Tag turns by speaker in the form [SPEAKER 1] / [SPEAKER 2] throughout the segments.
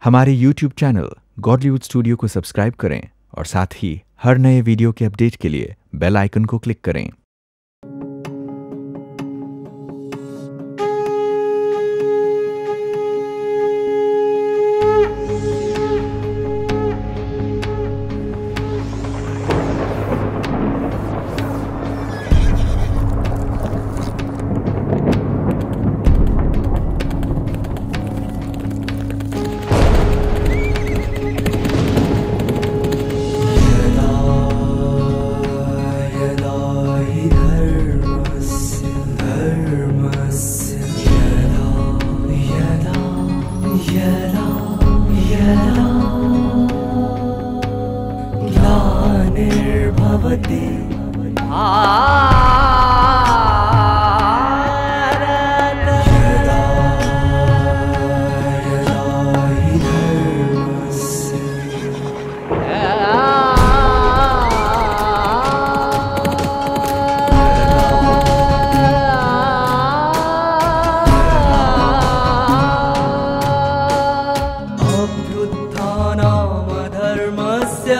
[SPEAKER 1] हमारे YouTube channel Godlywood studio को subscribe करें और साथ ही हर नए वीडियो के अपडेट के लिए बेल आइकन को क्लिक करें।
[SPEAKER 2] ग्लानिर्भवति भारत यदा हि धर्मस्य अभ्युत्थानामधर्मस्य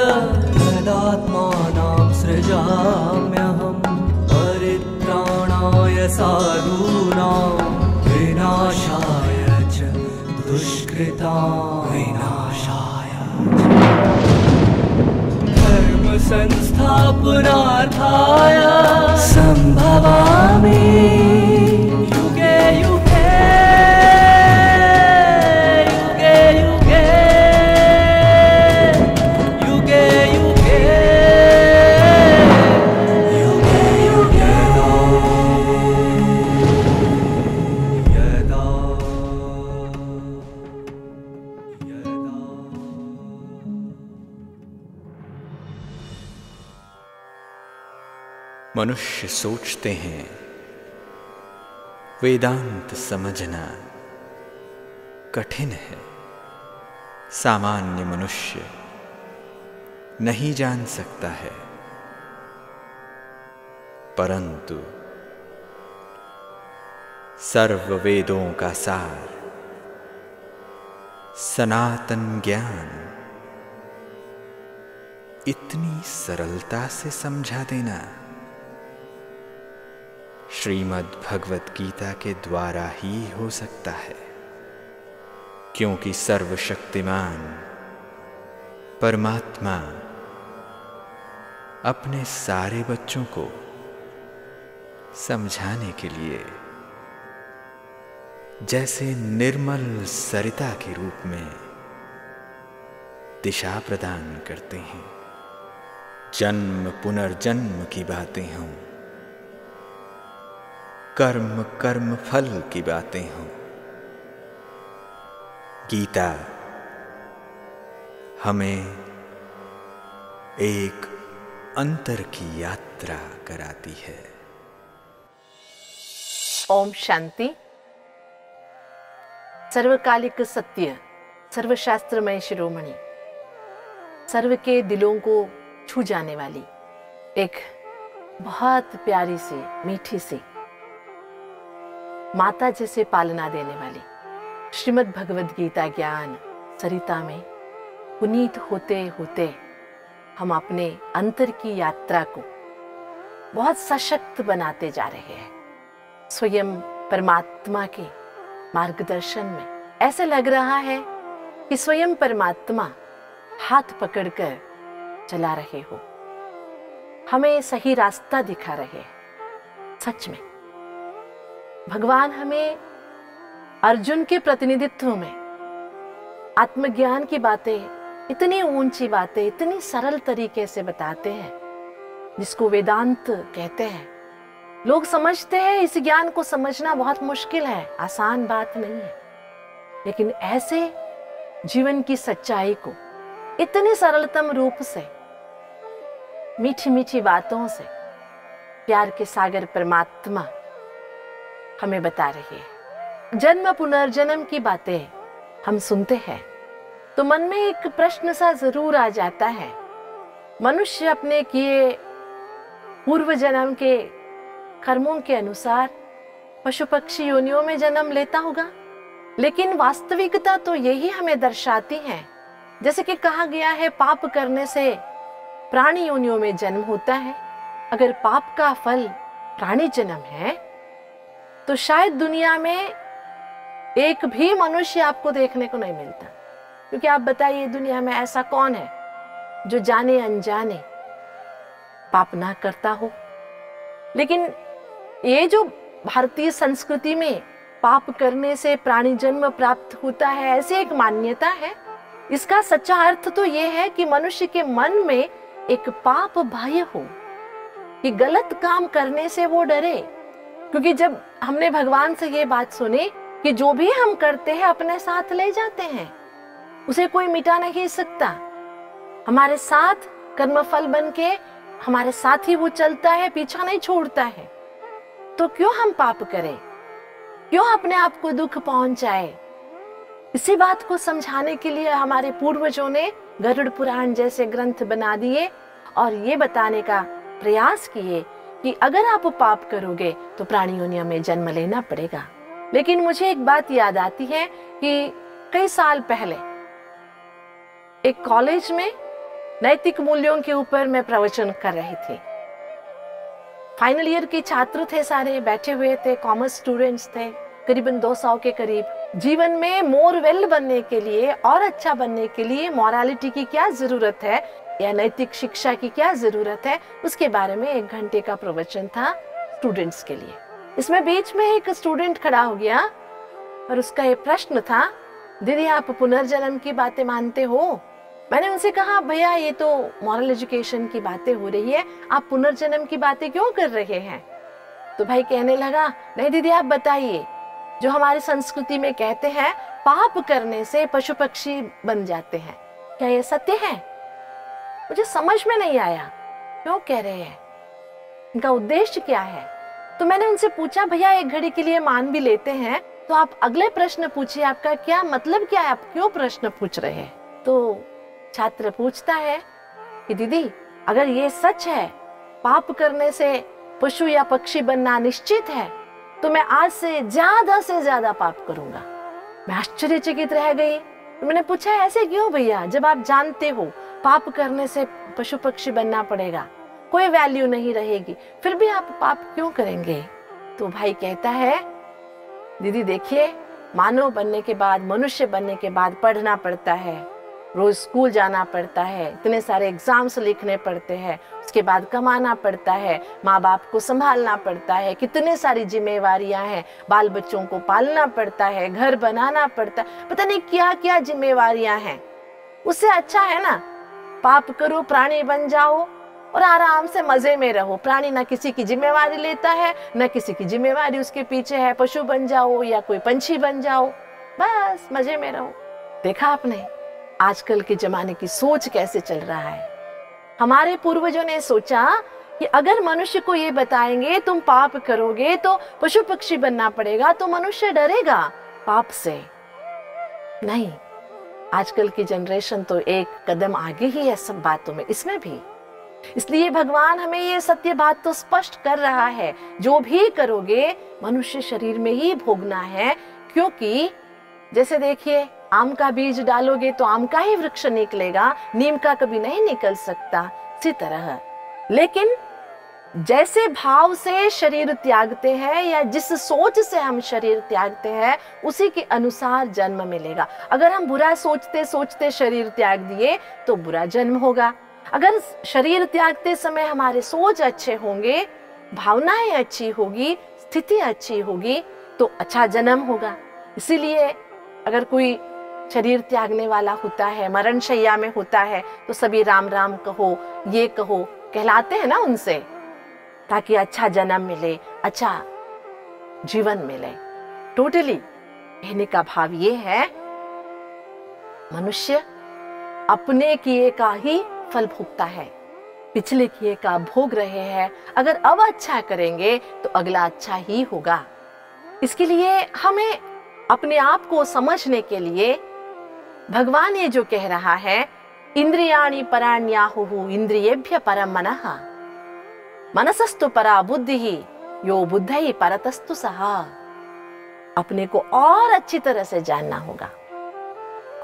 [SPEAKER 2] तदात्मानां सृजाम्यहं परित्राणाय साधूनां विनाशाय च दुष्कृतां विनाशाय धर्म संस्थापनार्थाय संभवामि युगे युगे युगे युगे युगे युगे युगे यदा
[SPEAKER 1] मनुष्य सोचते हैं वेदांत समझना कठिन है, सामान्य मनुष्य नहीं जान सकता है, परंतु सर्व वेदों का सार सनातन ज्ञान इतनी सरलता से समझा देना श्रीमद् भगवत गीता के द्वारा ही हो सकता है, क्योंकि सर्वशक्तिमान परमात्मा अपने सारे बच्चों को समझाने के लिए जैसे निर्मल सरिता के रूप में दिशा प्रदान करते हैं। जन्म पुनर्जन्म की बातें हों, कर्म कर्म फल की बातें हों, गीता हमें एक अंतर की यात्रा कराती है।
[SPEAKER 3] ओम शांति। सर्वकालिक सत्य, सर्वशास्त्रमय शिरोमणि, सर्व के दिलों को छू जाने वाली एक बहुत प्यारी सी मीठी सी माता जैसे पालना देने वाली श्रीमद् भगवद गीता ज्ञान सरिता में पुनीत होते होते हम अपने अंतर की यात्रा को बहुत सशक्त बनाते जा रहे हैं। स्वयं परमात्मा के मार्गदर्शन में ऐसे लग रहा है कि स्वयं परमात्मा हाथ पकड़कर चला रहे हो, हमें सही रास्ता दिखा रहे हैं। सच में भगवान हमें अर्जुन के प्रतिनिधित्व में आत्मज्ञान की बातें, इतनी ऊंची बातें इतनी सरल तरीके से बताते हैं, जिसको वेदांत कहते हैं। लोग समझते हैं इस ज्ञान को समझना बहुत मुश्किल है, आसान बात नहीं है, लेकिन ऐसे जीवन की सच्चाई को इतने सरलतम रूप से, मीठी मीठी बातों से प्यार के सागर परमात्मा हमें बता रही है। जन्म पुनर्जन्म की बातें हम सुनते हैं तो मन में एक प्रश्न सा जरूर आ जाता है। मनुष्य अपने किए पूर्व जन्म के कर्मों के अनुसार पशु पक्षी योनियों में जन्म लेता होगा, लेकिन वास्तविकता तो यही हमें दर्शाती है, जैसे कि कहा गया है, पाप करने से प्राणी योनियों में जन्म होता है। अगर पाप का फल प्राणी जन्म है तो शायद दुनिया में एक भी मनुष्य आपको देखने को नहीं मिलता। क्योंकि आप बताइए, दुनिया में ऐसा कौन है जो जाने अनजाने पाप ना करता हो। लेकिन ये जो भारतीय संस्कृति में पाप करने से प्राणी जन्म प्राप्त होता है, ऐसी एक मान्यता है, इसका सच्चा अर्थ तो ये है कि मनुष्य के मन में एक पाप भय हो, कि गलत काम करने से वो डरे। क्योंकि जब हमने भगवान से ये बात सुनी कि जो भी हम करते हैं अपने साथ ले जाते हैं, उसे कोई मिटा नहीं सकता, हमारे साथ कर्मफल बन के हमारे साथ ही वो चलता है, पीछा नहीं छोड़ता है, तो क्यों हम पाप करें, क्यों अपने आप को दुख पहुंचाए। इसी बात को समझाने के लिए हमारे पूर्वजों ने गरुड़ पुराण जैसे ग्रंथ बना दिए और ये बताने का प्रयास किए कि अगर आप पाप करोगे तो प्राणी योनियों में जन्म लेना पड़ेगा। लेकिन मुझे एक बात याद आती है कि कई साल पहले एक कॉलेज में नैतिक मूल्यों के ऊपर मैं प्रवचन कर रही थी। फाइनल ईयर के छात्र थे, सारे बैठे हुए थे, कॉमर्स स्टूडेंट्स थे, करीबन 200 के करीब। जीवन में मोर वेल बनने के लिए और अच्छा बनने के लिए मॉरालिटी की क्या जरूरत है या नैतिक शिक्षा की क्या जरूरत है, उसके बारे में 1 घंटे का प्रवचन था स्टूडेंट्स के लिए। इसमें बीच में एक स्टूडेंट खड़ा हो गया और उसका ये प्रश्न था, दीदी आप पुनर्जन्म की बातें मानते हो? मैंने उनसे कहा, भैया ये तो मॉरल एजुकेशन की बातें हो रही है, आप पुनर्जन्म की बातें क्यों कर रहे हैं? तो भाई कहने लगा, नहीं दीदी आप बताइए, जो हमारी संस्कृति में कहते हैं पाप करने से पशु पक्षी बन जाते हैं, क्या ये सत्य है? मुझे समझ में नहीं आया क्यों कह रहे हैं, इनका उद्देश्य क्या है। तो मैंने उनसे पूछा, भैया 1 घड़ी के लिए मान भी लेते हैं तो आप अगले प्रश्न पूछिए, आपका क्या मतलब क्या है, आप क्यों प्रश्न पूछ रहे हैं? तो छात्र पूछता है कि दीदी अगर ये सच है, पाप करने से पशु या पक्षी बनना निश्चित है, तो मैं आज से ज्यादा पाप करूंगा। मैं आश्चर्यचकित रह गई। तो मैंने पूछा, ऐसे क्यों भैया, जब आप जानते हो पाप करने से पशु पक्षी बनना पड़ेगा, कोई वैल्यू नहीं रहेगी, फिर भी आप पाप क्यों करेंगे? तो भाई कहता है, दीदी देखिए, मानव बनने के बाद, मनुष्य बनने के बाद पढ़ना पड़ता है, रोज स्कूल जाना पड़ता है, इतने सारे एग्जाम्स लिखने पड़ते हैं, उसके बाद कमाना पड़ता है, माँ बाप को संभालना पड़ता है, कितने सारी जिम्मेवारियां हैं, बाल बच्चों को पालना पड़ता है, घर बनाना पड़ता है, पता नहीं क्या क्या जिम्मेवारियां हैं। उससे अच्छा है ना पाप करो, प्राणी बन जाओ और आराम से मजे में रहो। प्राणी ना किसी की जिम्मेवारी लेता है, ना किसी की जिम्मेवारी उसके पीछे है। पशु बन जाओ या कोई पंछी बन जाओ, बस मजे में रहो। देखा आपने आजकल के जमाने की सोच कैसे चल रहा है। हमारे पूर्वजों ने सोचा कि अगर मनुष्य को ये बताएंगे तुम पाप करोगे तो पशु पक्षी बनना पड़ेगा, तो मनुष्य डरेगा पाप से। नहीं, आजकल की जनरेशन तो एक कदम आगे ही है सब बातों में, इसमें भी। इसलिए भगवान हमें ये सत्य बात तो स्पष्ट कर रहा है, जो भी करोगे मनुष्य शरीर में ही भोगना है। क्योंकि जैसे देखिए, आम का बीज डालोगे तो आम का ही वृक्ष निकलेगा, नीम का कभी नहीं निकल सकता। इसी तरह लेकिन जैसे भाव से शरीर त्यागते हैं या जिस सोच से हम शरीर त्यागते हैं, उसी के अनुसार जन्म मिलेगा। अगर हम बुरा सोचते सोचते शरीर त्याग दिए तो बुरा जन्म होगा। अगर शरीर त्यागते समय हमारे सोच अच्छे होंगे, भावनाएं अच्छी होगी, स्थिति अच्छी होगी, तो अच्छा जन्म होगा। इसीलिए अगर कोई शरीर त्यागने वाला होता है, मरण शैया में होता है, तो सभी राम राम कहो, ये कहो, कहलाते हैं ना उनसे, ताकि अच्छा जन्म मिले, अच्छा जीवन मिले। टोटली कहने का भाव ये है, मनुष्य अपने किए का ही फल भोगता है, पिछले किए का भोग रहे हैं। अगर अब अच्छा करेंगे तो अगला अच्छा ही होगा। इसके लिए हमें अपने आप को समझने के लिए भगवान ये जो कह रहा है, इंद्रियाणि पराण्याहुः इंद्रियेभ्य परम मनः मनसस्तु परा बुद्धिः यो बुद्धि परतस्तु सः। अपने को और अच्छी तरह से जानना होगा,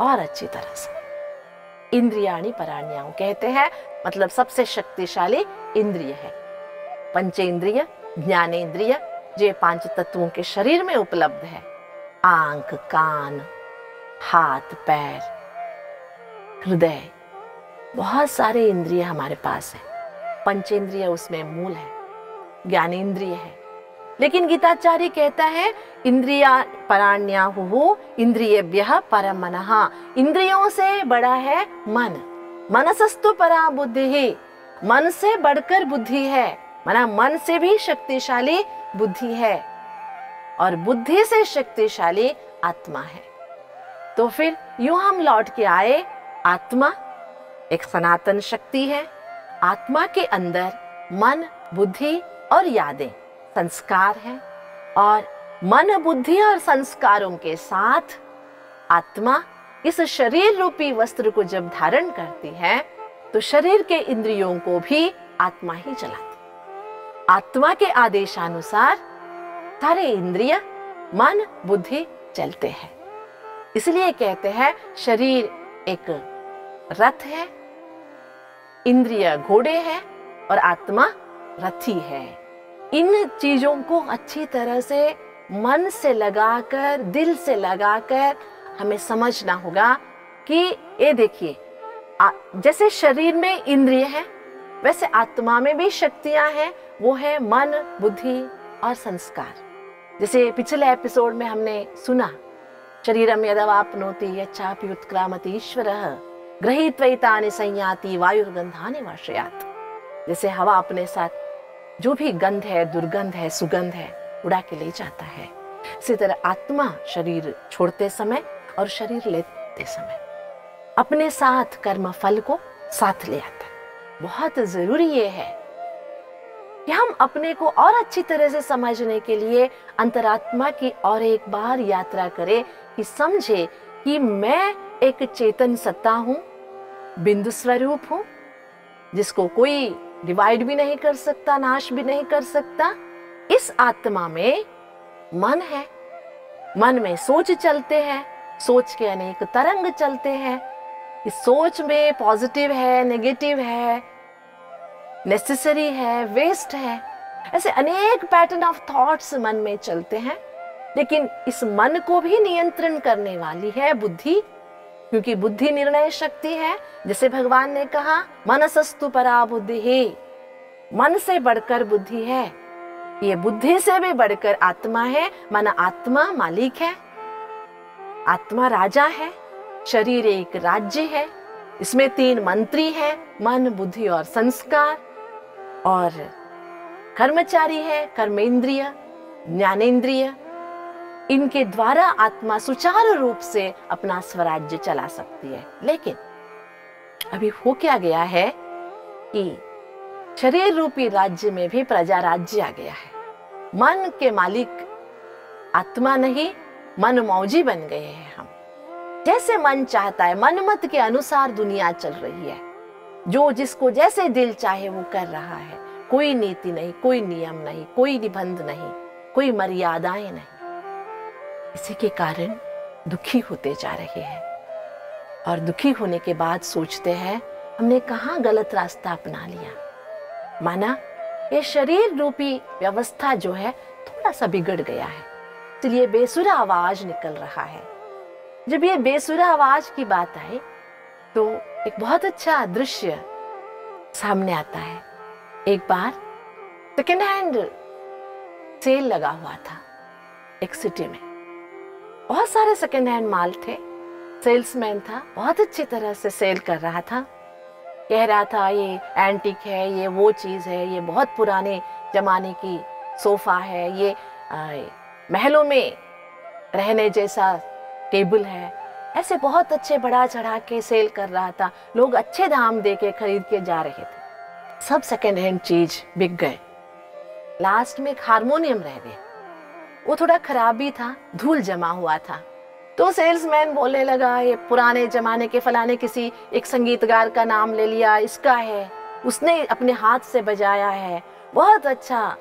[SPEAKER 3] और अच्छी तरह से। इंद्रियाणि पराण्याहु कहते हैं, मतलब सबसे शक्तिशाली इंद्रिय है। पंचेंद्रिय, ज्ञानेंद्रिय, जो 5 तत्वों के शरीर में उपलब्ध है। आंख, कान, हाथ, पैर, हृदय, बहुत सारे इंद्रिय हमारे पास है। पंचेंद्रिय उसमें मूल है, ज्ञानेंद्रिय है। लेकिन गीताचार्य कहता है इंद्रिया पराण्याहुः इंद्रियेभ्यः परं मनः, इंद्रियों से बड़ा है मन। मनसस्तु परा बुद्धिः, मन से बढ़कर बुद्धि है, माना मन से भी शक्तिशाली बुद्धि है, और बुद्धि से शक्तिशाली आत्मा है। तो फिर यूं हम लौट के आए, आत्मा एक सनातन शक्ति है। आत्मा के अंदर मन, बुद्धि और यादें, संस्कार हैं, और मन, बुद्धि और संस्कारों के साथ आत्मा इस शरीर रूपी वस्त्र को जब धारण करती है तो शरीर के इंद्रियों को भी आत्मा ही चलाती। आत्मा के आदेशानुसार सारे इंद्रिय, मन, बुद्धि चलते हैं। इसलिए कहते हैं शरीर एक रथ है, इंद्रिय घोड़े हैं और आत्मा रथी है। इन चीजों को अच्छी तरह से मन से लगाकर, दिल से लगाकर हमें समझना होगा कि ये देखिए, जैसे शरीर में इंद्रिय है वैसे आत्मा में भी शक्तियां हैं, वो है मन, बुद्धि और संस्कार। जैसे पिछले एपिसोड में हमने सुना, शरीरम यदवाप्नोति यच्चापि उत्क्रामति ईश्वरः गृहीत्वैतानि संयाति वायुर्गंधानि वाशयात्। जैसे हवा अपने साथ जो भी गंध है, दुर्गंध है, सुगंध है, उड़ा के ले जाता है, इसी तरह आत्मा शरीर छोड़ते समय और शरीर लेते समय अपने साथ कर्म फल को साथ ले आता है। बहुत जरूरी ये है कि हम अपने को और अच्छी तरह से समझने के लिए अंतरात्मा की और एक बार यात्रा करें, कि समझे कि मैं एक चेतन सत्ता हूं, बिंदु स्वरूप हूं, जिसको कोई डिवाइड भी नहीं कर सकता, नाश भी नहीं कर सकता। इस आत्मा में मन है, मन में सोच चलते हैं, सोच के अनेक तरंग चलते हैं। इस सोच में पॉजिटिव है, नेगेटिव है, नेसेसरी है, वेस्ट है, ऐसे अनेक पैटर्न ऑफ थॉट्स मन में चलते हैं। लेकिन इस मन को भी नियंत्रण करने वाली है बुद्धि, क्योंकि बुद्धि निर्णय शक्ति है। जैसे भगवान ने कहा, मनसस्तु परा बुद्धिः, मन से बढ़कर बुद्धि है। ये बुद्धि से भी बढ़कर आत्मा है, माना आत्मा मालिक है, आत्मा राजा है, शरीर एक राज्य है, इसमें 3 मंत्री हैं, मन, बुद्धि और संस्कार, और कर्मचारी है, कर्मेंद्रिय, ज्ञानेंद्रिय। इनके द्वारा आत्मा सुचारू रूप से अपना स्वराज्य चला सकती है। लेकिन अभी हो क्या गया है कि शरीर रूपी राज्य में भी प्रजा राज्य आ गया है। मन के मालिक आत्मा नहीं, मन मौजी बन गए हैं हम। जैसे मन चाहता है, मनमत के अनुसार दुनिया चल रही है, जो जिसको जैसे दिल चाहे वो कर रहा है। कोई नीति नहीं, कोई नियम नहीं, कोई निबंध नहीं, कोई मर्यादाएं नहीं। इसी के कारण दुखी होते जा रहे हैं, और दुखी होने के बाद सोचते हैं हमने कहाँ गलत रास्ता अपना लिया। माना ये शरीर रूपी व्यवस्था जो है थोड़ा सा बिगड़ गया है, इसलिए बेसुरा आवाज निकल रहा है। जब ये बेसुरा आवाज की बात आई तो एक बहुत अच्छा दृश्य सामने आता है। एक बार सेकेंड हैंड सेल लगा हुआ था एक सिटी में, बहुत सारे सेकेंड हैंड माल थे। सेल्समैन था, बहुत अच्छी तरह से सेल कर रहा था, कह रहा था ये एंटीक है, ये वो चीज है, ये बहुत पुराने जमाने की सोफा है, ये महलों में रहने जैसा टेबल है। ऐसे बहुत अच्छे बढ़ा चढ़ा के सेल कर रहा था। लोग अच्छे दाम दे के खरीद के जा रहे थे। सब सेकेंड हैंड चीज बिक गए। लास्ट में एक हारमोनियम रह गया, वो थोड़ा खराब भी था, धूल जमा हुआ था। तो सेल्समैन बोलने लगा ये पुराने जमाने के फलाने किसी एक संगीतकार का नाम ले लिया, इसका है, उसने अपने हाथ से बजाया है, बहुत अच्छा।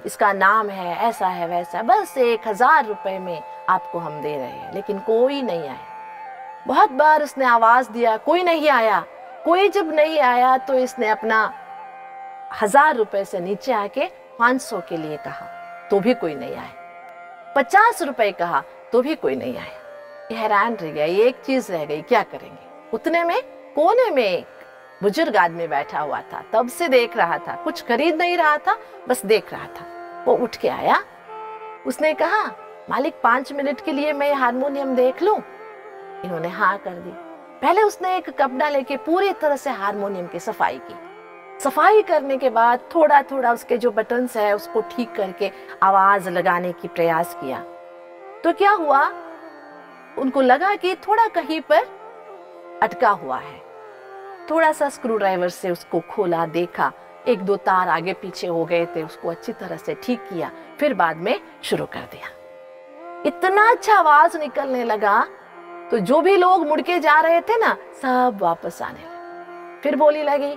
[SPEAKER 3] इसका नाम है, ऐसा है, वैसा है, बस 1000 रुपए में आपको हम दे रहे हैं। लेकिन कोई नहीं आया। बहुत बार उसने आवाज दिया, कोई नहीं आया। कोई जब नहीं आया तो इसने अपना 1000 रुपए से नीचे आके 500 के लिए कहा, तो भी कोई नहीं आया। 50 रुपए कहा तो भी कोई नहीं आया। ये हैरान रह गया, ये एक चीज रह गई, क्या करेंगे। उतने में कोने में एक बुजुर्ग आदमी बैठा हुआ था, तब से देख रहा था, कुछ खरीद नहीं रहा था, बस देख रहा था। वो उठ के आया, उसने कहा, मालिक 5 मिनट के लिए मैं हारमोनियम देख लूं। इन्होंने हाँ कर दी। पहले उसने एक कपड़ा लेके पूरी तरह से हारमोनियम की सफाई की। सफाई करने के बाद थोड़ा थोड़ा उसके जो बटन्स है उसको ठीक करके आवाज लगाने की प्रयास किया। तो क्या हुआ, उनको लगा कि थोड़ा कहीं पर अटका हुआ है। थोड़ा सा स्क्रू ड्राइवर से उसको खोला, देखा, 1-2 तार आगे पीछे हो गए थे, उसको अच्छी तरह से ठीक किया, फिर बाद में शुरू कर दिया। इतना अच्छा आवाज निकलने लगा तो जो भी लोग मुड़ के जा रहे थे ना, सब वापस आने लगे। फिर बोली लगी,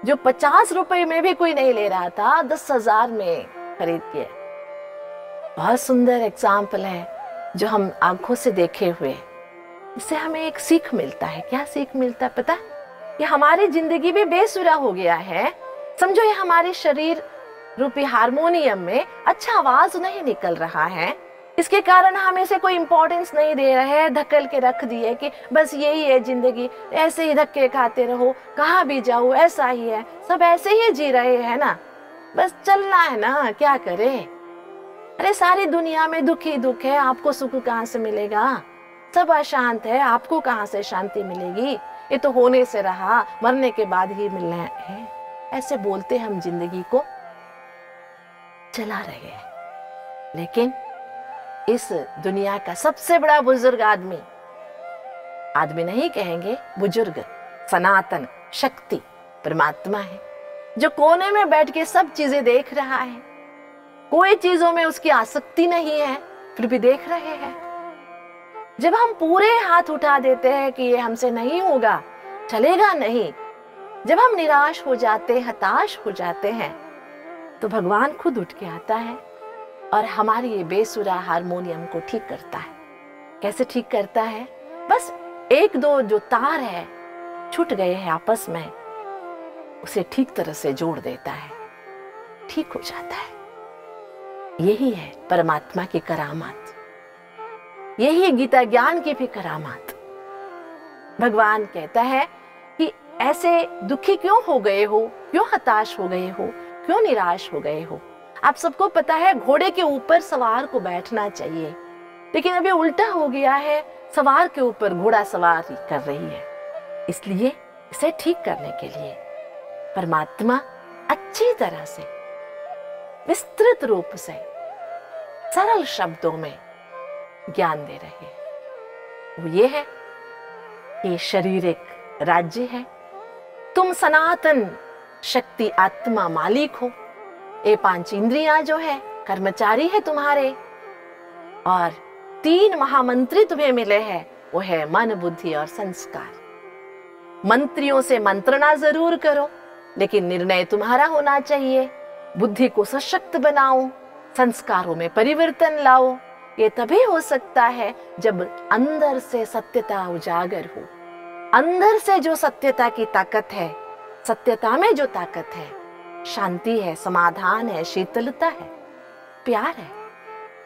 [SPEAKER 3] जो 50 रुपए में भी कोई नहीं ले रहा था, 10,000 में खरीद के। बहुत सुंदर एग्जाम्पल है जो हम आंखों से देखे हुए। इससे हमें एक सीख मिलता है। क्या सीख मिलता है पता है? कि हमारी जिंदगी भी बेसुरा हो गया है। समझो ये हमारे शरीर रूपी हारमोनियम में अच्छा आवाज नहीं निकल रहा है, इसके कारण हम इसे कोई इंपॉर्टेंस नहीं दे रहे हैं, धकेल के रख दिए कि बस यही है जिंदगी, ऐसे ही धक्के खाते रहो, कहाँ भी जाओ ऐसा ही है, सब ऐसे ही जी रहे हैं ना, बस चलना है ना, क्या करें। अरे सारी दुनिया में दुख ही दुख है, आपको सुख कहाँ से मिलेगा। सब अशांत है, आपको कहाँ से शांति मिलेगी। ये तो होने से रहा, मरने के बाद ही मिलना है। ऐसे बोलते हम जिंदगी को चला रहे हैं। लेकिन इस दुनिया का सबसे बड़ा बुजुर्ग आदमी नहीं कहेंगे, बुजुर्ग सनातन शक्ति परमात्मा है, जो कोने में बैठ के सब चीजें देख रहा है। कोई चीजों में उसकी आसक्ति नहीं है, फिर भी देख रहे हैं। जब हम पूरे हाथ उठा देते हैं कि ये हमसे नहीं होगा, चलेगा नहीं, जब हम निराश हो जाते, हताश हो जाते हैं, तो भगवान खुद उठ के आता है और हमारी ये बेसुरा हारमोनियम को ठीक करता है। कैसे ठीक करता है? बस 1-2 जो तार है छूट गए हैं आपस में, उसे ठीक तरह से जोड़ देता है, ठीक हो जाता है। यही है परमात्मा की करामात, यही गीता ज्ञान की भी करामात। भगवान कहता है कि ऐसे दुखी क्यों हो गए हो, क्यों हताश हो गए हो, क्यों निराश हो गए हो। आप सबको पता है घोड़े के ऊपर सवार को बैठना चाहिए, लेकिन अभी उल्टा हो गया है, सवार के ऊपर घोड़ा सवारी कर रही है। इसलिए इसे ठीक करने के लिए परमात्मा अच्छी तरह से विस्तृत रूप से सरल शब्दों में ज्ञान दे रहे हैं। वो ये है कि शरीर एक राज्य है, तुम सनातन शक्ति आत्मा मालिक हो, ये 5 इंद्रियां जो है कर्मचारी है तुम्हारे, और 3 महामंत्री तुम्हें मिले हैं, वो है मन, बुद्धि और संस्कार। मंत्रियों से मंत्रणा जरूर करो, लेकिन निर्णय तुम्हारा होना चाहिए। बुद्धि को सशक्त बनाओ, संस्कारों में परिवर्तन लाओ। ये तभी हो सकता है जब अंदर से सत्यता उजागर हो। अंदर से जो सत्यता की ताकत है, सत्यता में जो ताकत है, शांति है, समाधान है, शीतलता है, प्यार है,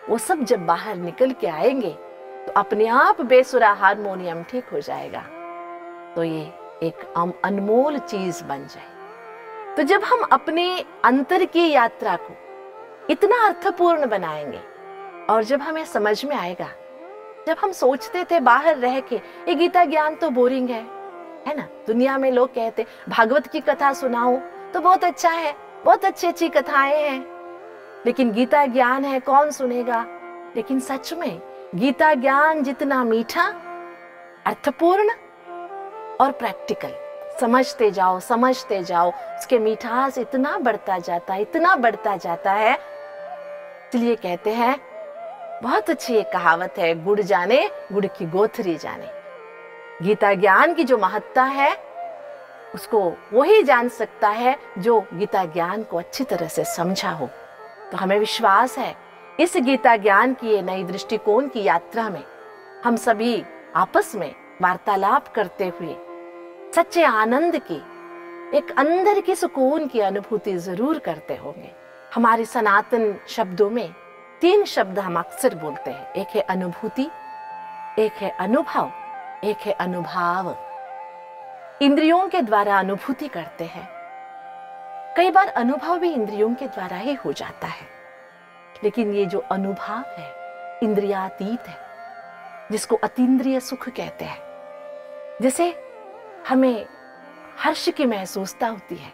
[SPEAKER 3] वो सब जब बाहर निकल के आएंगे तो अपने आप बेसुरा हारमोनियम ठीक हो जाएगा। तो ये एक अनमोल चीज बन जाए। तो जब हम अपने अंतर की यात्रा को इतना अर्थपूर्ण बनाएंगे, और जब हमें समझ में आएगा, जब हम सोचते थे बाहर रह के ये गीता ज्ञान तो बोरिंग है ना। दुनिया में लोग कहते भागवत की कथा सुनाओ तो बहुत अच्छा है, बहुत अच्छी अच्छी कथाएं हैं, लेकिन गीता ज्ञान है कौन सुनेगा। लेकिन सच में गीता ज्ञान जितना मीठा, अर्थपूर्ण और प्रैक्टिकल, समझते जाओ उसके मिठास इतना बढ़ता जाता है, इतना बढ़ता जाता है। इसलिए कहते हैं, बहुत अच्छी एक कहावत है, गुड़ जाने गुड़ की गोथरी जाने। गीता ज्ञान की जो महत्ता है उसको वही जान सकता है जो गीता ज्ञान को अच्छी तरह से समझा हो, तो हमें विश्वास है इस गीता ज्ञान की ये नई दृष्टिकोण की यात्रा में हम सभी आपस में वार्तालाप करते हुए सच्चे आनंद की, एक अंदर की सुकून की अनुभूति जरूर करते होंगे। हमारे सनातन शब्दों में 3 शब्द हम अक्सर बोलते हैं, एक है अनुभूति, एक है अनुभव, एक है अनुभाव। इंद्रियों के द्वारा अनुभूति करते हैं, कई बार अनुभव भी इंद्रियों के द्वारा ही हो जाता है, लेकिन ये जो अनुभव है इंद्रियातीत है, जिसको अतीन्द्रिय सुख कहते हैं। जैसे हमें हर्ष की महसूसता होती है,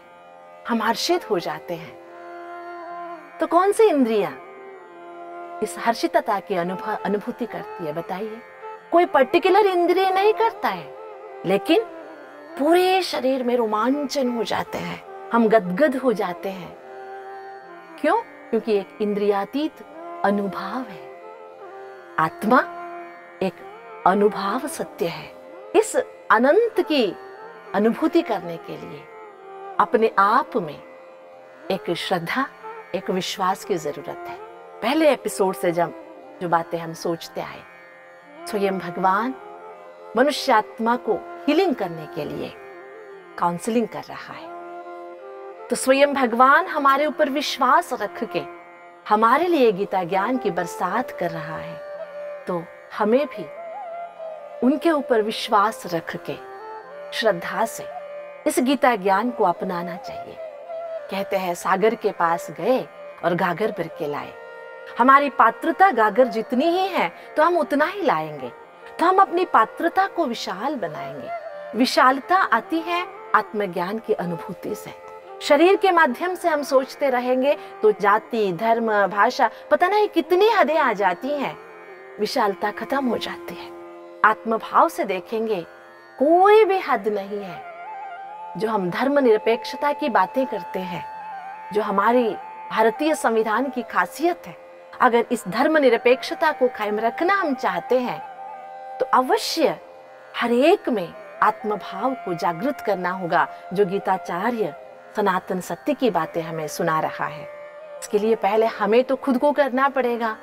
[SPEAKER 3] हम हर्षित हो जाते हैं, तो कौन सी इंद्रियां इस हर्षितता की अनुभूति करती है बताइए? कोई पर्टिकुलर इंद्रिय नहीं करता है, लेकिन पूरे शरीर में रोमांचन हो जाते हैं, हम गदगद हो जाते हैं। क्यों? क्योंकि एक इंद्रियातीत अनुभव है। आत्मा एक अनुभव सत्य है। इस अनंत की अनुभूति करने के लिए अपने आप में एक श्रद्धा, एक विश्वास की जरूरत है। पहले एपिसोड से जब जो बातें हम सोचते आए, स्वयं भगवान मनुष्यात्मा को हीलिंग करने के लिए काउंसलिंग कर रहा है, तो स्वयं भगवान हमारे ऊपर विश्वास रख के हमारे लिए गीता ज्ञान की बरसात कर रहा है, तो हमें भी उनके ऊपर विश्वास रख के श्रद्धा से इस गीता ज्ञान को अपनाना चाहिए। कहते हैं सागर के पास गए और गागर भर के लाए। हमारी पात्रता गागर जितनी ही है तो हम उतना ही लाएंगे, तो हम अपनी पात्रता को विशाल बनाएंगे। विशालता आती है आत्मज्ञान की अनुभूति से। शरीर के माध्यम से हम सोचते रहेंगे तो जाति, धर्म, भाषा, पता नहीं कितनी हदें आ जाती हैं, विशालता खत्म हो जाती है। आत्मभाव से देखेंगे कोई भी हद नहीं है। जो हम धर्म निरपेक्षता की बातें करते हैं, जो हमारी भारतीय संविधान की खासियत है, अगर इस धर्म निरपेक्षता को कायम रखना हम चाहते हैं तो अवश्य हर एक में आत्मभाव को जागृत करना होगा, जो गीताचार्य सनातन सत्य की बातें हमें सुना रहा है। इसके लिए पहले हमें तो खुद को करना पड़ेगा,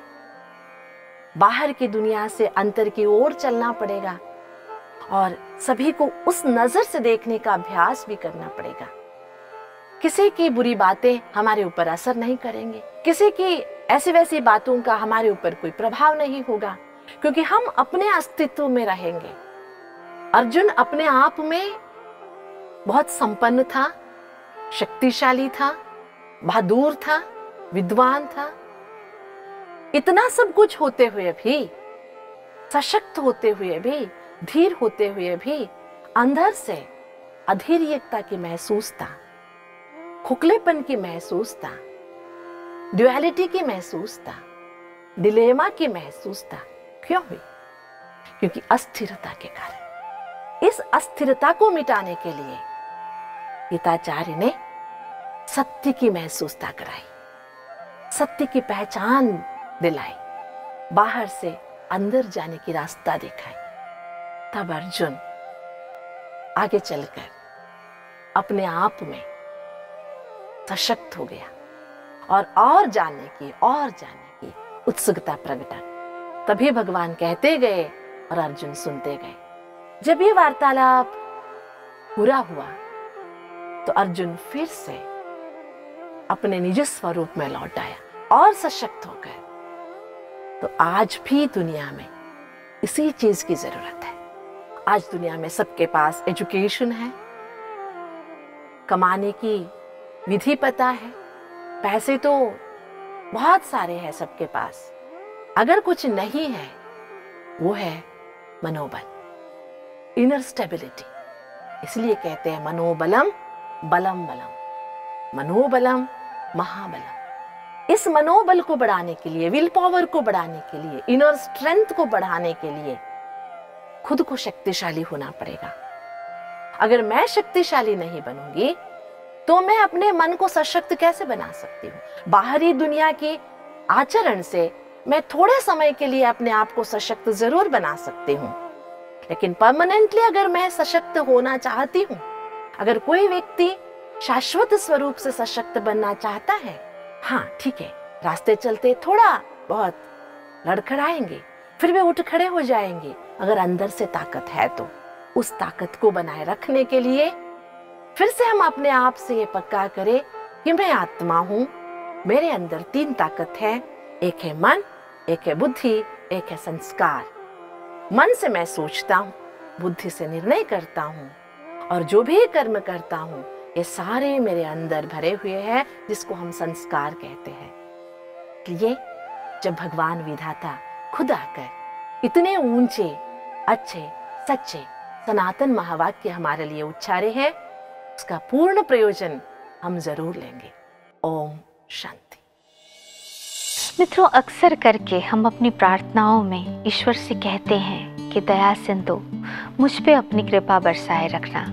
[SPEAKER 3] बाहर की दुनिया से अंतर की ओर चलना पड़ेगा और सभी को उस नजर से देखने का अभ्यास भी करना पड़ेगा। किसी की बुरी बातें हमारे ऊपर असर नहीं करेंगे, किसी की ऐसी वैसी बातों का हमारे ऊपर कोई प्रभाव नहीं होगा, क्योंकि हम अपने अस्तित्व में रहेंगे। अर्जुन अपने आप में बहुत संपन्न था, शक्तिशाली था, बहादुर था, विद्वान था। इतना सब कुछ होते हुए भी, सशक्त होते हुए भी, धीर होते हुए भी अंदर से अधीरियता की महसूस था, खोखलेपन की महसूस था, ड्युअलिटी की महसूस था, डिलेमा की महसूस था। क्यों हुई? क्योंकि अस्थिरता के कारण। इस अस्थिरता को मिटाने के लिए गीताचार्य ने सत्य की महसूसता कराई, सत्य की पहचान दिलाई, बाहर से अंदर जाने की रास्ता दिखाई। तब अर्जुन आगे चलकर अपने आप में सशक्त हो गया और जानने की उत्सुकता प्रकटा। तभी भगवान कहते गए और अर्जुन सुनते गए। जब ये वार्तालाप पूरा हुआ तो अर्जुन फिर से अपने निज स्वरूप में लौट आया और सशक्त हो गए। तो आज भी दुनिया में इसी चीज की जरूरत है। आज दुनिया में सबके पास एजुकेशन है, कमाने की विधि पता है, पैसे तो बहुत सारे हैं सबके पास। अगर कुछ नहीं है वो है मनोबल, इनर स्टेबिलिटी। इसलिए कहते हैं मनोबलम बलम बलम, मनोबलम महाबलम। इस मनोबल को बढ़ाने के लिए, विल पावर को बढ़ाने के लिए, इनर स्ट्रेंथ को बढ़ाने के लिए खुद को शक्तिशाली होना पड़ेगा। अगर मैं शक्तिशाली नहीं बनूंगी तो मैं अपने मन को सशक्त कैसे बना सकती हूँ? बाहरी दुनिया के आचरण से मैं थोड़े समय के लिए अपने आप को सशक्त जरूर बना सकती हूँ, लेकिन परमानेंटली अगर मैं सशक्त होना चाहती हूँ, अगर कोई व्यक्ति शाश्वत स्वरूप से सशक्त बनना चाहता है, हाँ ठीक है, रास्ते चलते थोड़ा बहुत लड़खड़ाएंगे, फिर वे उठ खड़े हो जाएंगे। अगर अंदर से ताकत है तो उस ताकत को बनाए रखने के लिए फिर से हम अपने आप से ये पक्का करें कि मैं आत्मा हूं, मेरे अंदर 3 ताकत है, एक है मन, एक है बुद्धि, एक है संस्कार। मन से मैं सोचता हूँ, बुद्धि से निर्णय करता हूँ, और जो भी कर्म करता हूँ ये सारे मेरे अंदर भरे हुए हैं, जिसको हम संस्कार कहते हैं। इसलिए जब भगवान विधाता खुद आकर इतने ऊंचे, अच्छे, सच्चे, सनातन महावाक्य हमारे लिए उच्चारे हैं, उसका पूर्ण प्रयोजन हम जरूर लेंगे। ओम शांति।
[SPEAKER 4] मित्रों, अक्सर करके हम अपनी प्रार्थनाओं में ईश्वर से कहते हैं कि दया सिंधु मुझ पे अपनी कृपा बरसाए रखना।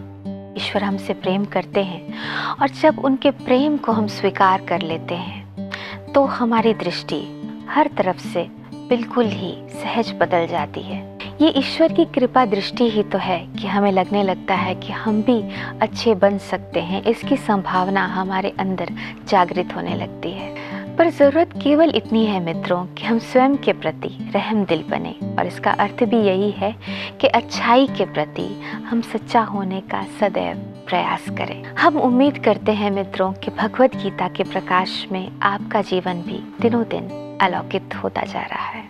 [SPEAKER 4] ईश्वर हमसे प्रेम करते हैं और जब उनके प्रेम को हम स्वीकार कर लेते हैं तो हमारी दृष्टि हर तरफ से बिल्कुल ही सहज बदल जाती है। ये ईश्वर की कृपा दृष्टि ही तो है कि हमें लगने लगता है कि हम भी अच्छे बन सकते हैं। इसकी संभावना हमारे अंदर जागृत होने लगती है। पर ज़रूरत केवल इतनी है मित्रों कि हम स्वयं के प्रति रहम दिल बने, और इसका अर्थ भी यही है कि अच्छाई के प्रति हम सच्चा होने का सदैव प्रयास करें। हम उम्मीद करते हैं मित्रों कि भगवद गीता के प्रकाश में आपका जीवन भी दिनों दिन अलौकिक होता जा रहा है।